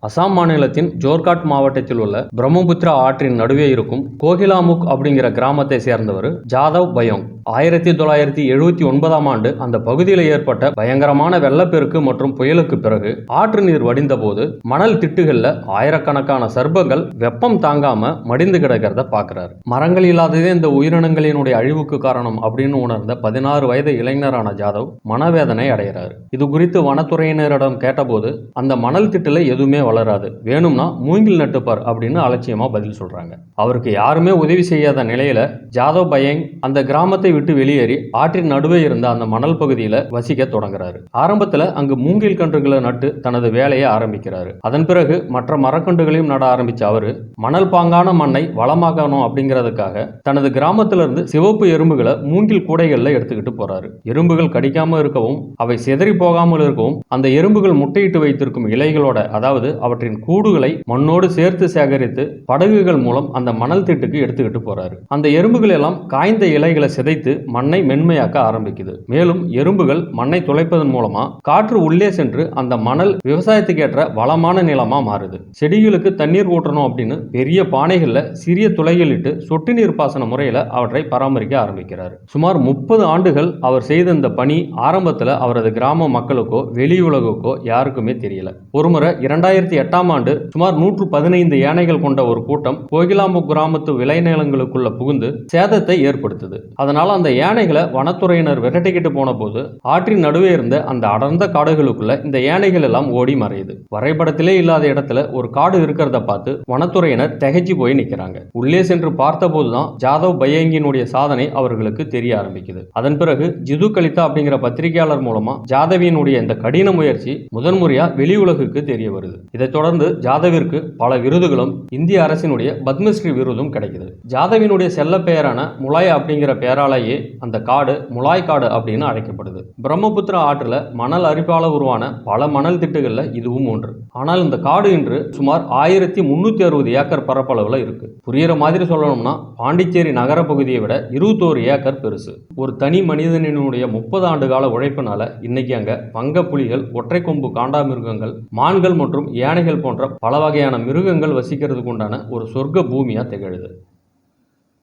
அசாம் மாநிலத்தின் ஜோர்காட் மாவட்டத்தில் உள்ள பிரம்மபுத்திரா ஆற்றின் நடுவே இருக்கும் கோகிலாமுக் அப்படிங்கிற கிராமத்தை சேர்ந்தவர் ஜாதவ் பயோங். 1979ஆம் ஆண்டு அந்த பகுதியில் ஏற்பட்ட பயங்கரமான வெள்ளப்பெருக்கு மற்றும் புயலுக்கு பிறகு ஆற்று நீர் வடிந்த போது மணல் திட்டுகள்ல ஆயிரக்கணக்கான சர்ப்பங்கள் வெப்பம் தாங்காம மடிந்து கிடக்கிறத பாக்குறாரு. மரங்கள் இல்லாததே இந்த உயிரினங்களினுடைய அழிவுக்கு காரணம் அப்படின்னு உணர்ந்த 16 வயது இளைஞரான ஜாதவ் மனவேதனை அடைகிறார். இது குறித்து வனத்துறையினரிடம் கேட்டபோது அந்த மணல் திட்டுல எதுவுமே வளராது, வேணும்னா மூங்கில் நட்டுப்பார் அப்படின்னு அலட்சியமா பதில் சொல்றாங்க. அவருக்கு யாருமே உதவி செய்யாத நிலையில ஜாதவ் பயோங் அந்த கிராமத்தை விட்டு வெளியேறி ஆற்றின் நடுவே இருந்த அந்த மணல் பகுதியில வசிக்க தொடங்குறாரு. ஆரம்பத்துல அங்கு மூங்கில் கன்றுகளை நட்டு தனது வேலையை ஆரம்பிக்கிறாரு. அதன் பிறகு மற்ற மரக்கன்றுகளையும் நட ஆரம்பிச்ச அவரு மணல் பாங்கான மண்ணை வளமாக்கணும் அப்படிங்கிறதுக்காக தனது கிராமத்திலிருந்து சிவப்பு எறும்புகளை மூங்கில் கூடைகள்ல எடுத்துக்கிட்டு போறாரு. எறும்புகள் கடிக்காம இருக்கவும் அவை சிதறி போகாமல் இருக்கவும் அந்த எறும்புகள் முட்டையிட்டு வைத்திருக்கும் இலைகளோட, அதாவது அவற்றின் கூடுகளை மண்ணோடு சேர்த்து சேகரித்து படகுகள் மூலம் அந்த மணல் திட்டுக்கு எடுத்துக்கிட்டு போறாரு. அந்த எறும்புகள் எல்லாம் காய்ந்த இலைகளை சிதைத்து மண்ணை மென்மையாக்க ஆரம்பிக்குது. மேலும் எறும்புகள் மண்ணை துளைப்பதன் மூலமா காற்று உள்ளே சென்று அந்த மணல் விவசாயத்துக்கு ஏற்ற வளமான நிலமா மாறுது. செடிகளுக்கு தண்ணீர் ஊற்றணும் அப்படின்னு பெரிய பானைகள்ல சிறிய துளைகளிட்டு சொட்டு நீர் பாசன முறையில அவற்றை பராமரிக்க ஆரம்பிக்கிறார். சுமார் 30 ஆண்டுகள் அவர் செய்த இந்த பணி ஆரம்பத்தில் அவரது கிராம மக்களுக்கோ வெளி உலகுக்கோ யாருக்குமே தெரியல. ஒருமுறை 2008ஆம் ஆண்டு சுமார் 115 யானைகள் கொண்ட ஒரு கூட்டம் கோகிலாமுக் கிராமத்து விளைநிலங்களுக்குள்ள புகுந்து சேதத்தை ஏற்படுத்துது. அதனால அந்த யானைகளை வனத்துறையினர் விரட்டிக்கிட்டு போன போது ஆற்றின் நடுவே இருந்த அந்த அடர்ந்த காடுகளுக்குள்ள இந்த யானைகள் எல்லாம் ஓடி மறையுது. வரைபடத்திலே இல்லாத இடத்துல ஒரு காடு இருக்கிறத பார்த்து வனத்துறையினர் திகைச்சு போய் நிற்கிறாங்க. உள்ளே சென்று பார்த்த போதுதான் ஜாதவ் பயோங்கினுடைய சாதனை அவர்களுக்கு தெரிய ஆரம்பிக்குது. அதன் பிறகு ஜிது கலிதா அப்படிங்கிற பத்திரிகையாளர் மூலமா ஜாதவியினுடைய இந்த கடின முயற்சி முதன்முறையா வெளி உலகுக்கு தெரிய வருது. இதைத் தொடர்ந்து ஜாதவிற்கு பல விருதுகளும் இந்திய அரசினுடைய பத்மஸ்ரீ விருதும் கிடைக்குது. ஜாதவினுடைய செல்ல பெயரான முலாய் அப்படிங்கிற பெயராலேயே அந்த காடு முலாய் காடு அப்படின்னு அழைக்கப்படுது. பிரம்மபுத்திரா ஆற்றுல மணல் அரிப்பால உருவான பல மணல் திட்டுகள்ல இதுவும் ஒன்று. ஆனால் இந்த காடு இன்று சுமார் 1360 ஏக்கர் பரப்பளவுல இருக்கு. புரியுற மாதிரி சொல்லணும்னா பாண்டிச்சேரி நகர பகுதியை விட 21 ஏக்கர் பெருசு. ஒரு தனி மனிதனினுடைய 30 ஆண்டு கால உழைப்பினால இன்னைக்கு அங்க வங்க புலிகள், ஒற்றை கொம்பு காண்டாமிருகங்கள், மான்கள் மற்றும் யானைகள் போன்ற பல வகையான மிருகங்கள் வசிக்கிறதுக்கு உண்டான ஒரு சொர்க்க பூமியா திகழுது.